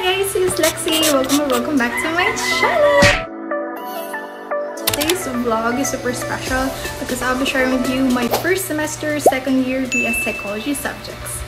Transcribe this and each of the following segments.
guys, this is Lexi. Welcome back to my channel. Today's vlog is super special because I'll be sharing with you my first semester, second year BS Psychology subjects.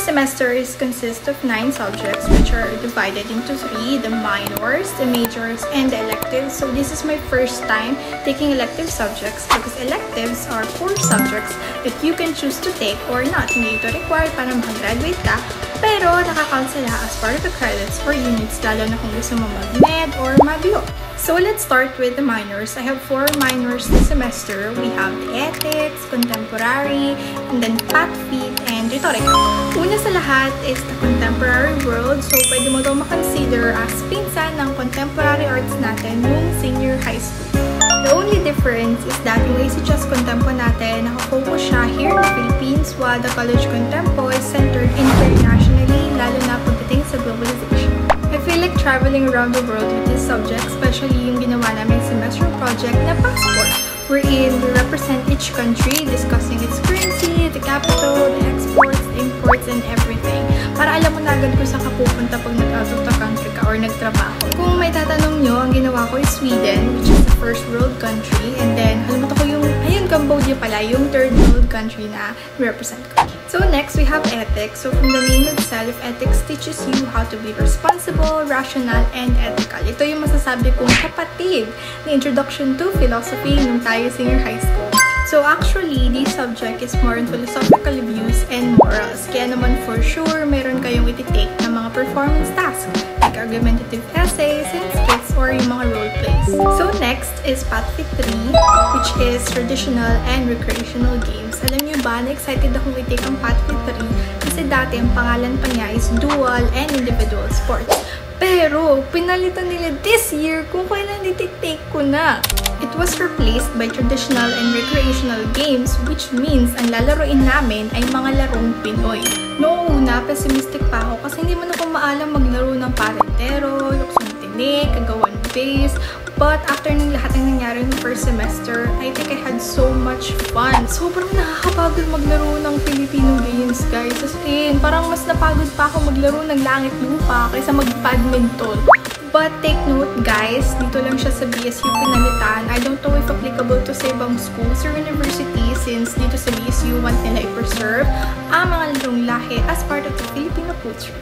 Semester consists of 9 subjects which are divided into 3, the minors, the majors, and the electives. So this is my first time taking elective subjects because electives are 4 subjects that you can choose to take or not. Hindi ito required para mag-graduate ka, pero nakakount sila as part of the credits for units, lalo na kung gusto mo mag-med or mag-law. So let's start with the minors. I have 4 minors this semester. We have the ethics, contemporary, and then PATFIT, and rhetoric. Una sa lahat is the contemporary world. So pwede mo ito makonsider as pinsan ng contemporary arts natin nung senior high school. The only difference is that yung ACHS Contempo natin, nakafocus siya here in the Philippines, while the College Contempo is centered internationally, lalo na pagdating sa globalization. I feel like traveling around the world with this subject, especially yung ginawa namin semester project na passport, wherein we represent each country, discussing its currency, the capital, the exports, the imports, and everything. Para alam mo na agad kung saan ka pupunta pag nag-out of the country ka or nagtrabaho. Kung may tatanong nyo, ang ginawa ko is Sweden, which is the first world country, and then halimutan ko yung, ayun, Cambodia pala, yung third world country na represent ko. So next, we have ethics. So from the name itself, ethics teaches you how to be responsible, rational, and ethical. Ito yung masasabi kong kapatid na introduction to philosophy nung tayo senior high school. So actually, this subject is more on philosophical views and morals. Kaya naman for sure, meron kayong iti-take na mga performance tasks like argumentative essays and skits or yung mga role plays. So next is PATFIT 3, which is traditional and recreational games. Alam niyo ba, na-excited akong i-take ang PATFIT 3 kasi dati ang pangalan pa niya is dual and individual sports. Pero, pinalitan nila this year kung kailan i-take ko na. It was replaced by traditional and recreational games, which means ang lalaroin namin ay mga larong Pinoy. Noong una, pessimistic pa ako kasi hindi man ako maalam maglaro ng parentero, luksong tinik, kagawan base. But after ng lahat ng nangyari ng first semester, I think I had so much fun. Sobrang nakakapagod maglaro ng Filipino games, guys. As in, parang mas napagod pa ako maglaro ng langit lupa kaysa mag-badminton. But take note, guys, dito lang siya sa BSU pinalitan. I don't know if applicable to sa ibang schools or universities since dito sa BSU want nila i-preserve ang mga larong lahi as part of the Filipino culture.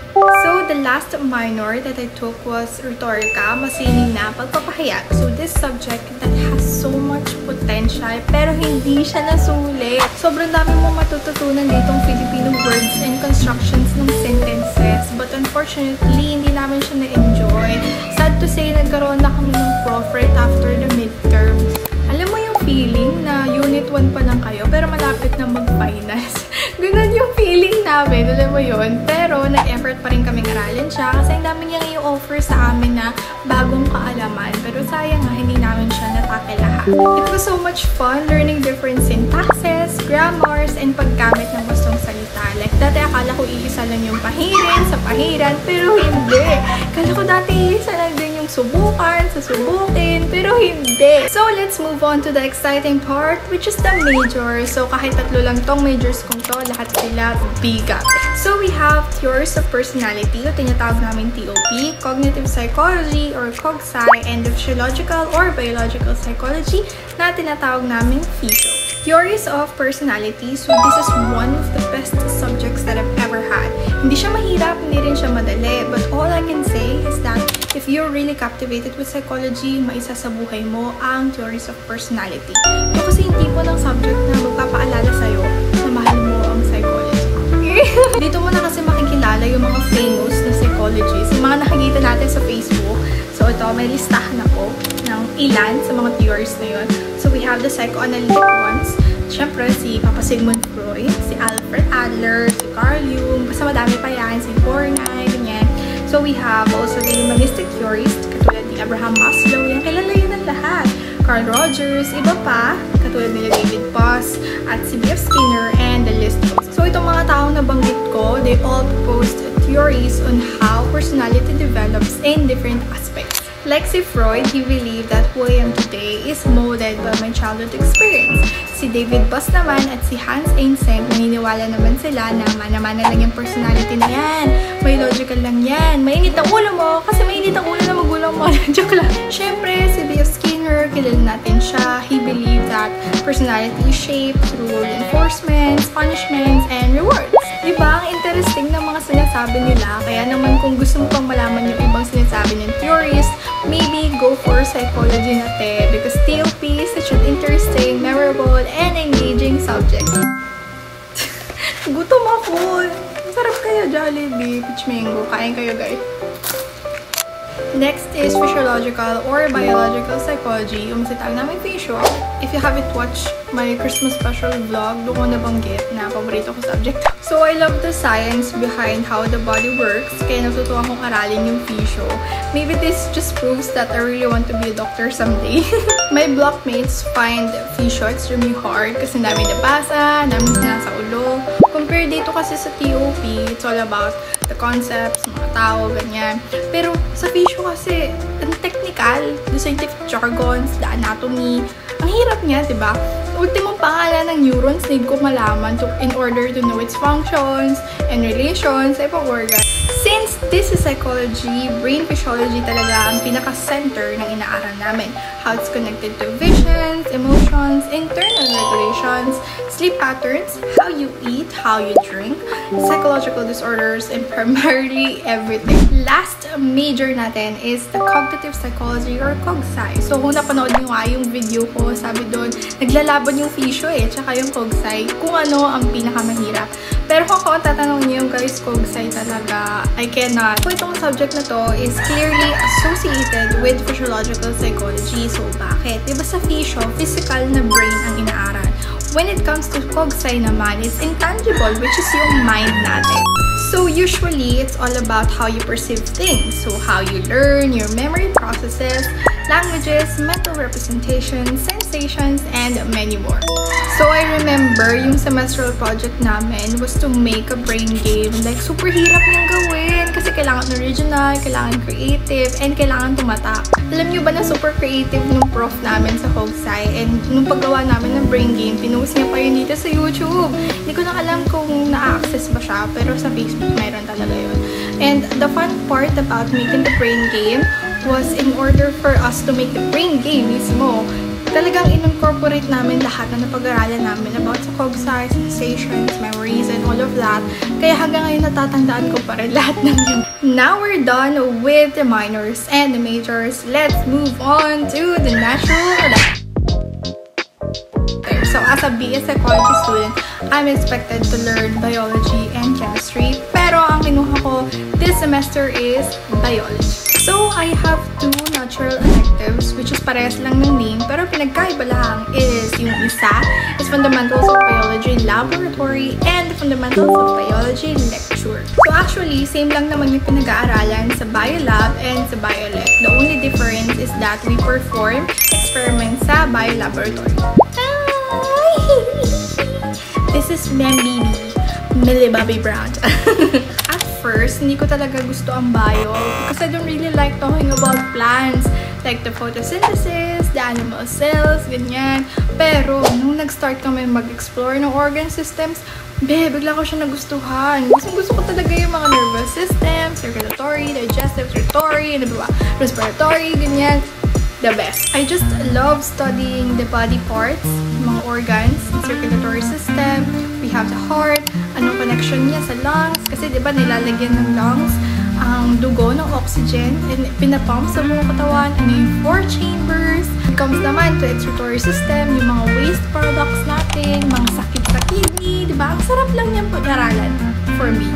So, the last minor that I took was Rhetorica, masining na pagpapahayag. So, this subject that has so much potential pero hindi siya nasulit. Sobrang dami mo matututunan ditong Filipino words and constructions ng sentences. But unfortunately, hindi namin siya na-enjoy. Sad to say, nagkaroon na kami ng prof right after the midterm. Alam mo yung feeling na unit 1 pa lang kayo pero malapit na mag-finals. Ganun yung feeling namin, alam mo yun. Pero nag-effort pa rin kaming aralin siya kasi ang dami niyang i-offer sa amin na bagong kaalaman. Pero sayang nga, hindi namin siya natake lahat. It was so much fun learning different syntaxes, grammars, and paggamit ng gustong salita. Like dati akala ko iisa lang yung pahirin sa pahiran, pero hindi. Akala ko dati iisa lang din yung subukan sa subukin, pero hindi. So let's move on to the exciting part, which is the major. So kahit tatlo lang tong majors kong to, lahat sila bigat. So we have theories of personality, o tinatawag namin TOP, cognitive psychology or CogSci, and the physiological or biological psychology na tinatawag namin PHYSO. Theories of personality, so this is one of the best subjects that I've ever had. Hindi siya mahirap, hindi rin siya madali, but all I can say is that if you're really captivated with psychology, maisa sa buhay mo ang theories of personality. Ito kasi yung tipo ng subject na magpapaalala sa'yo na mahal mo ang psychology. Dito mo na kasi makikilala yung mga famous na psychologists, yung mga nakikita natin sa Facebook. So ito, may listahan ako ng ilan sa mga theories na yun. So we have the psychoanalytic ones. Siyempre, si Papa Sigmund Freud, si Alfred Adler, si Carl Jung, basta madami pa yan, si Borgnine, ganyan. So we have also the humanistic theorists, katulad ni Abraham Maslow, yan kilala yun ng lahat. Carl Rogers, iba pa, katulad nila David Boss, at si B.F. Skinner, and the list goes. So itong mga taong nabanggit ko, they all proposed theories on how personality develops in different aspects. Like si Freud, he believed that who I am today is molded by my childhood experience. Si David Boss naman at si Hans Eysenck, naniniwala naman sila na mana-mana lang yung personality na yan. May logical lang yan. Mainit ang ulo mo kasi mainit ang ulo na magulang mo. Joke lang. Siyempre, si B.F. Skinner, kilala natin siya. He believed that personality is shaped through reinforcements, punishments, and rewards. Diba? Ang interesting ng mga sinasabi nila. Kaya naman kung gusto mo pang malaman yung ibang sinasabi ng theories, maybe go for psychology natin because TOP is such an interesting, memorable, and engaging subject. Gutom ako! Masarap kayo, Jollibee, Peach Mango. Kain kayo, guys. Next is physiological or biological psychology. Yung masitag namin physio. If you haven't watched my Christmas special vlog, doon ko nabanggit na paborito ko subject. So, I love the science behind how the body works. Kaya natutuwa akong aralin yung physio. Maybe this just proves that I really want to be a doctor someday. My blockmates find physio extremely hard kasi dami nabasa, dami nasa ulo. Compare dito kasi sa TOP, it's all about the concepts, mga tao, ganyan. Pero sa physio kasi, ang technical, the scientific jargons, the anatomy, ang hirap niya, diba? Ultimong pangalan ng neurons, need ko malaman in order to know its functions and relations sa ibang organ. Since this is psychology, brain physiology talaga ang pinaka-center ng inaaral namin. How it's connected to visions, emotions, internal regulations, sleep patterns, how you eat, how you drink, psychological disorders, and primarily everything. Last major natin is the cognitive psychology or CogSci. So kung napanood nyo nga yung video ko, sabi doon, naglalaban yung physio tsaka yung CogSci, kung ano ang pinakamahirap. Pero kung ako tatanungin niyo yung guys, CogSci talaga, I cannot. So itong subject na to is clearly associated with physiological psychology. So bakit? Diba sa physio, physical na brain ang inaaral. When it comes to CogSci naman, it's intangible, which is yung mind natin. So usually, it's all about how you perceive things. So how you learn, your memory processes, languages, mental representations, sensations, and many more. So I remember yung semestral project namin was to make a brain game. Like, super hirap niyang gawin kasi kailangan original, kailangan creative, and kailangan tumatak. Alam niyo ba na super creative nung prof namin sa CogSci, and nung paggawa namin ng brain game, pinost niya pa yun dito sa YouTube. Hindi ko na alam kung na-access ba siya, pero sa Facebook meron talaga yun. And the fun part about making the brain game was in order for us to make the brain game mismo, talagang in-incorporate namin lahat na napag-aralan namin about sa CogSci, sensations, memories, and all of that. Kaya hanggang ngayon natatandaan ko pa rin lahat ng yun. Now we're done with the minors and the majors. Let's move on to the natural electives. So as a BS Psychology student, I'm expected to learn biology and chemistry. Pero ang kinuha ko this semester is biology. So, I have two natural electives, which is parehas lang ng name, pero pinagkaiba lang is yung isa is Fundamentals of Biology Laboratory and Fundamentals of Biology Lecture. So, actually, same lang naman yung pinag-aaralan sa Biolab and sa Biolect. The only difference is that we perform experiments sa Biolaboratory. This is Mem Bibi, Millie Bobby Brown. First, hindi ko talaga gusto ang bio because I don't really like talking about plants, like the photosynthesis, the animal cells, ganyan. Pero, nung nag-start kami mag-explore ng organ systems, bigla ko siya nagustuhan. Gusto ko talaga yung mga nervous system, circulatory, digestive, respiratory, respiratory, ganyan. The best. I just love studying the body parts, mga organs, circulatory system. We have the heart, anong connection niya sa lungs, kasi diba nilalagyan ng lungs ang dugo ng oxygen and pinapump sa buong katawan, ano yung 4 chambers. It comes naman to excretory system, yung mga waste products natin, mga sakit sa kidney, diba? Ang sarap lang niyang pag-aralan for me.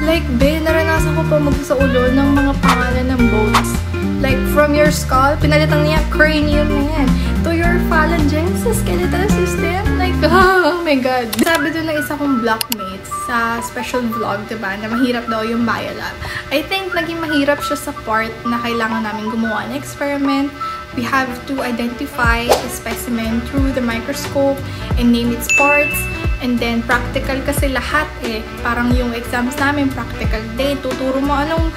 Like, naranasan ko pa sa ulo ng mga pangalan ng bones. Like, from your skull, pinalitan niya, cranium na yan. To your phalanges, sa skeletal system. Like, oh my God. Sabi doon ng isa kong blockmates sa special vlog, diba, na mahirap daw yung biolab. I think naging mahirap siya sa part na kailangan namin gumawa ng experiment. We have to identify a specimen through the microscope and name its parts. And then, practical kasi lahat eh. Parang yung exams namin, practical day. Tuturo mo anong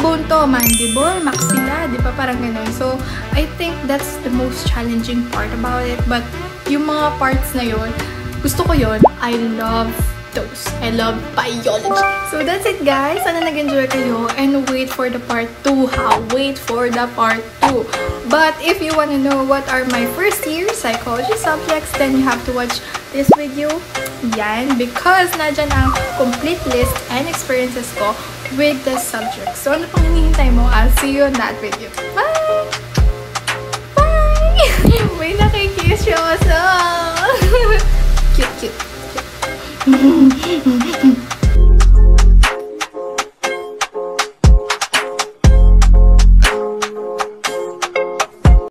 bone to, mandible, maxilla, di ba? Parang ganun. So, I think that's the most challenging part about it. But, yung mga parts na yun, gusto ko yun. I love those. I love biology. So, that's it guys. Sana nag-enjoy kayo. And wait for the part 2 ha. Wait for the part 2. But, if you wanna know what are my first year psychology subjects, then you have to watch this video. Yan. Because, nadyan ang complete list and experiences ko with the subjects. So, ano pang hinihintay mo? I'll see you in that video. Bye! Bye! May nakikiss siya.